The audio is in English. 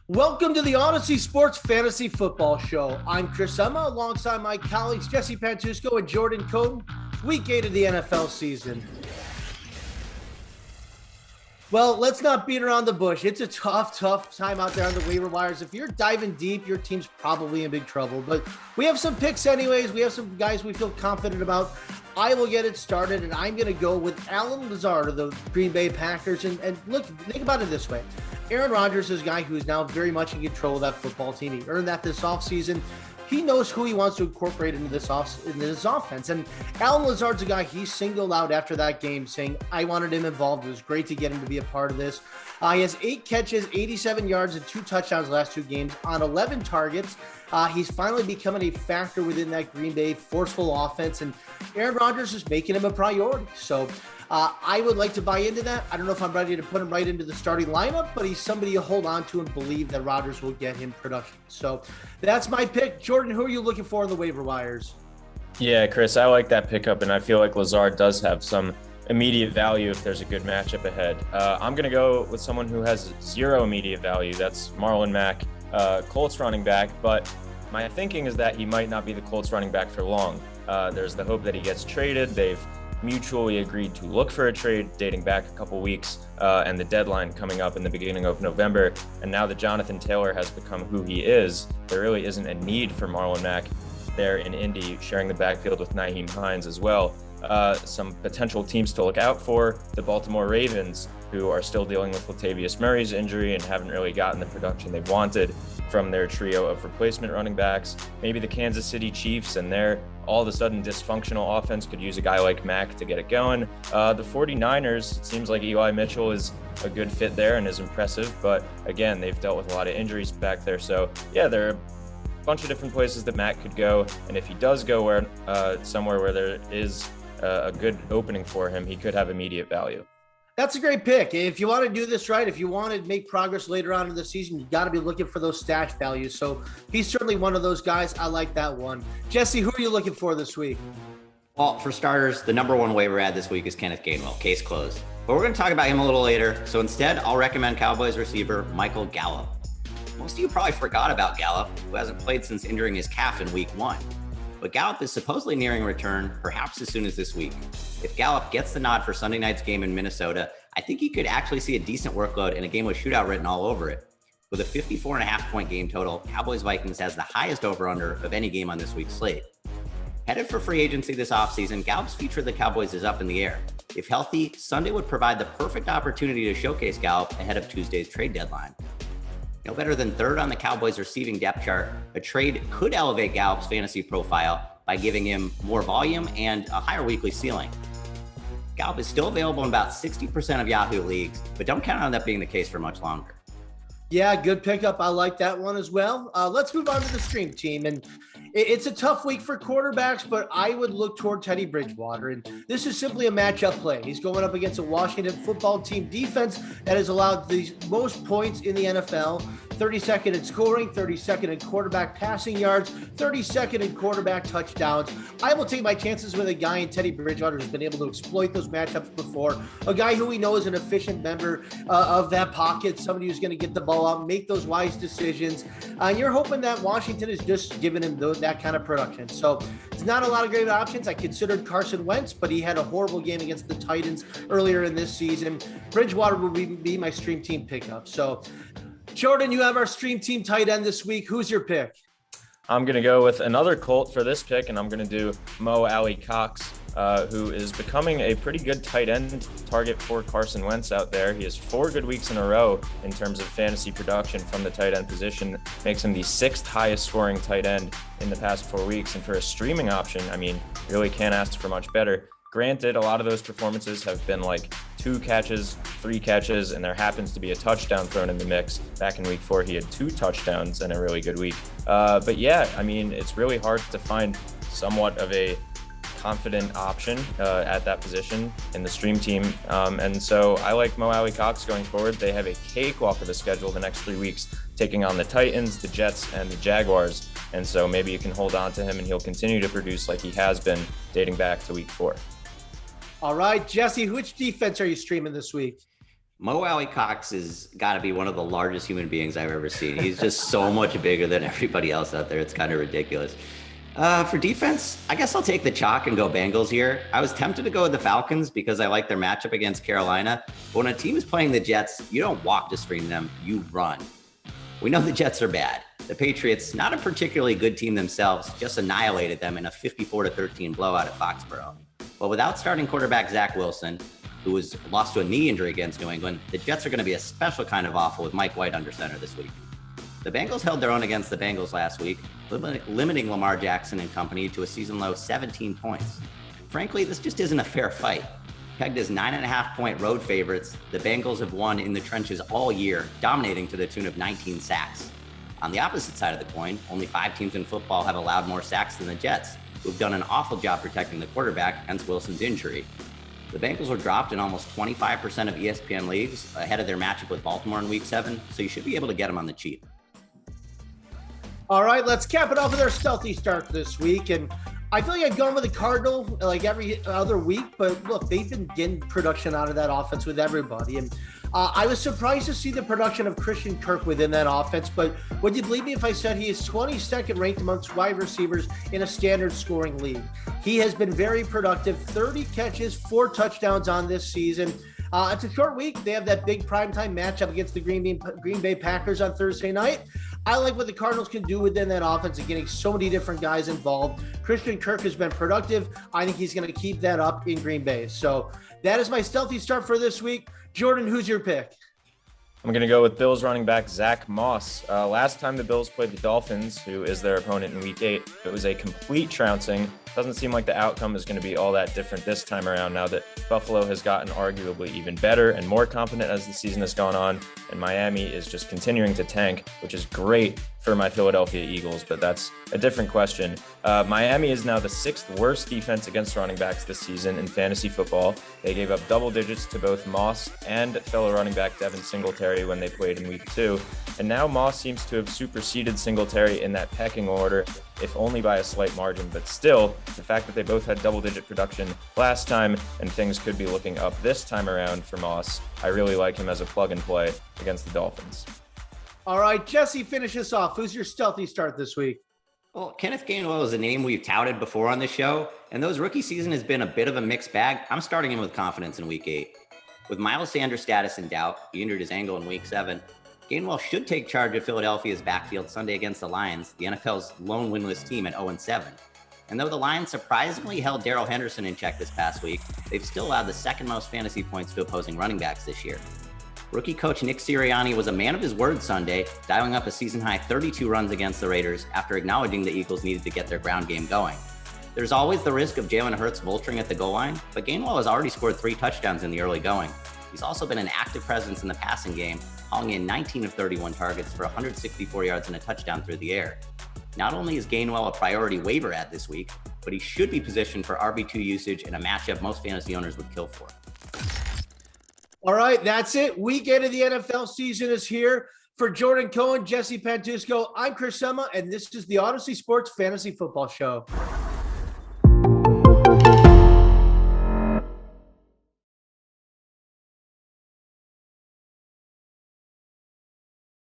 Welcome to the Odyssey Sports Fantasy Football Show. I'm Chris Emma alongside my colleagues Jesse Pantusco and Jordan Coden. Week 8 of the NFL season. Well, let's not beat around the bush. It's a tough time out there on the waiver wires. If you're diving deep, your team's probably in big trouble. But we have some picks anyways. We have some guys we feel confident about. I will get it started, and I'm going to go with Lazard of the Green Bay Packers. And look, think about it this way. Aaron Rodgers is a guy who is now very much in control of that football team. He earned that this offseason. He knows who he wants to incorporate into this offense. And Lazard's a guy he singled out after that game saying, I wanted him involved. It was great to get him to be a part of this. He has 8 catches, 87 yards, and 2 touchdowns the last 2 games on 11 targets. He's finally becoming a factor within that Green Bay forceful offense, and Aaron Rodgers is making him a priority. So I would like to buy into that. I don't know if I'm ready to put him right into the starting lineup, but he's somebody you hold on to and believe that Rodgers will get him production. So that's my pick. Jordan, who are you looking for on the waiver wires? Yeah, Chris, I like that pickup, and I feel like Lazard does have some immediate value if there's a good matchup ahead. I'm going to go with someone who has 0 immediate value. That's Marlon Mack, Colts running back, but my thinking is that he might not be the Colts running back for long. There's the hope that he gets traded. They've mutually agreed to look for a trade dating back a couple weeks, and the deadline coming up in the beginning of November. And now that Jonathan Taylor has become who he is, there really isn't a need for Marlon Mack there in Indy, sharing the backfield with Nyheim Hines as well. Some potential teams to look out for: the Baltimore Ravens, who are still dealing with Latavius Murray's injury and haven't really gotten the production they've wanted from their trio of replacement running backs. Maybe the Kansas City Chiefs and their all of a sudden dysfunctional offense could use a guy like Mack to get it going. The 49ers, it seems like Eli Mitchell is a good fit there and is impressive, but again, they've dealt with a lot of injuries back there. So yeah, there are a bunch of different places that Mack could go, and if he does go somewhere where there is a good opening for him, he could have immediate value. That's a great pick. If you want to do this right, if you want to make progress later on in the season, you got to be looking for those stash values. So he's certainly one of those guys. I like that one. Jesse, who are you looking for this week? Well, for starters, the number 1 waiver ad this week is Kenneth Gainwell. Case closed. But we're going to talk about him a little later. So instead, I'll recommend Cowboys receiver Michael Gallup. Most of you probably forgot about Gallup, who hasn't played since injuring his calf in week 1. But Gallup is supposedly nearing return, perhaps as soon as this week. If Gallup gets the nod for Sunday night's game in Minnesota, I think he could actually see a decent workload in a game with shootout written all over it. With a 54.5-point game total, Cowboys-Vikings has the highest over-under of any game on this week's slate. Headed for free agency this offseason, Gallup's future of the Cowboys is up in the air. If healthy, Sunday would provide the perfect opportunity to showcase Gallup ahead of Tuesday's trade deadline. No better than 3rd on the Cowboys' receiving depth chart, a trade could elevate Gallup's fantasy profile by giving him more volume and a higher weekly ceiling. Gallup is still available in about 60% of Yahoo leagues, but don't count on that being the case for much longer. Yeah, good pickup. I like that one as well. Let's move on to the stream team. And it's a tough week for quarterbacks, but I would look toward Teddy Bridgewater. And this is simply a matchup play. He's going up against a Washington football team defense that has allowed the most points in the NFL. 32nd in scoring, 32nd in quarterback passing yards, 32nd in quarterback touchdowns. I will take my chances with a guy in Teddy Bridgewater who's been able to exploit those matchups before. A guy who we know is an efficient member of that pocket, somebody who's going to get the ball out, make those wise decisions. And you're hoping that Washington is just giving him that kind of production. So it's not a lot of great options. I considered Carson Wentz, but he had a horrible game against the Titans earlier in this season. Bridgewater will be my stream team pickup. So Jordan, you have our stream team tight end this week. Who's your pick? I'm going to go with another Colt for this pick, and I'm going to do Alie-Cox, who is becoming a pretty good tight end target for Carson Wentz out there. He has 4 good weeks in a row in terms of fantasy production from the tight end position, makes him the 6th highest scoring tight end in the past 4 weeks. And for a streaming option, I mean, really can't ask for much better. Granted, a lot of those performances have been like 2 catches, 3 catches, and there happens to be a touchdown thrown in the mix. Back in week 4, he had 2 touchdowns in a really good week. But yeah, I mean, it's really hard to find somewhat of a confident option at that position in the stream team. And so I like Alie-Cox going forward. They have a cakewalk of a schedule the next 3 weeks, taking on the Titans, the Jets, and the Jaguars. And so maybe you can hold on to him and he'll continue to produce like he has been dating back to week 4. All right, Jesse, which defense are you streaming this week? Mo Alie-Cox has got to be one of the largest human beings I've ever seen. He's just so much bigger than everybody else out there. It's kind of ridiculous. For defense, I guess I'll take the chalk and go Bengals here. I was tempted to go with the Falcons because I like their matchup against Carolina. But when a team is playing the Jets, you don't walk to screen them, you run. We know the Jets are bad. The Patriots, not a particularly good team themselves, just annihilated them in a 54-13 blowout at Foxborough. But without starting quarterback Zach Wilson, who was lost to a knee injury against New England, the Jets are going to be a special kind of awful with Mike White under center this week. The Bengals held their own against the Bengals last week, limiting Lamar Jackson and company to a season-low 17 points. Frankly, this just isn't a fair fight. Pegged as 9.5-point road favorites, the Bengals have won in the trenches all year, dominating to the tune of 19 sacks. On the opposite side of the coin, only 5 teams in football have allowed more sacks than the Jets, who've done an awful job protecting the quarterback, hence Wilson's injury. The Bengals were dropped in almost 25% of ESPN leagues ahead of their matchup with Baltimore in Week 7, so you should be able to get them on the cheap. All right, let's cap it off with our stealthy start this week. And I feel like I've gone with the Cardinal like every other week, but look, they've been getting production out of that offense with everybody. And I was surprised to see the production of Christian Kirk within that offense, but would you believe me if I said he is 22nd ranked amongst wide receivers in a standard scoring league? He has been very productive, 30 catches, 4 touchdowns on this season. It's a short week. They have that big primetime matchup against the Green Bay Packers on Thursday night. I like what the Cardinals can do within that offense and getting so many different guys involved. Christian Kirk has been productive. I think he's going to keep that up in Green Bay. So that is my stealthy start for this week. Jordan, who's your pick? I'm going to go with Bills running back Zack Moss. Last time the Bills played the Dolphins, who is their opponent in Week 8, it was a complete trouncing. Doesn't seem like the outcome is going to be all that different this time around now that Buffalo has gotten arguably even better and more confident as the season has gone on, and Miami is just continuing to tank, which is great for my Philadelphia Eagles, but that's a different question. Miami is now the 6th worst defense against running backs this season in fantasy football. They gave up double digits to both Moss and fellow running back Devin Singletary when they played in Week 2. And now Moss seems to have superseded Singletary in that pecking order, if only by a slight margin. But still, the fact that they both had double-digit production last time and things could be looking up this time around for Moss, I really like him as a plug-and-play against the Dolphins. All right, Jesse, finish us off. Who's your stealthy start this week? Well, Kenneth Gainwell is a name we've touted before on the show, and though his rookie season has been a bit of a mixed bag, I'm starting him with confidence in Week 8. With Miles Sanders' status in doubt, he injured his ankle in Week 7, Gainwell should take charge of Philadelphia's backfield Sunday against the Lions, the NFL's lone winless team at 0-7. And though the Lions surprisingly held Darrell Henderson in check this past week, they've still allowed the 2nd most fantasy points to opposing running backs this year. Rookie coach Nick Sirianni was a man of his word Sunday, dialing up a season-high 32 runs against the Raiders after acknowledging the Eagles needed to get their ground game going. There's always the risk of Jalen Hurts vulturing at the goal line, but Gainwell has already scored 3 touchdowns in the early going. He's also been an active presence in the passing game, hauling in 19 of 31 targets for 164 yards and a touchdown through the air. Not only is Gainwell a priority waiver ad this week, but he should be positioned for RB2 usage in a matchup most fantasy owners would kill for. All right, that's it. Weekend of the NFL season is here. For Jordan Cohen, Jesse Pantusco, I'm Chris Sema, and this is the Odyssey Sports Fantasy Football Show.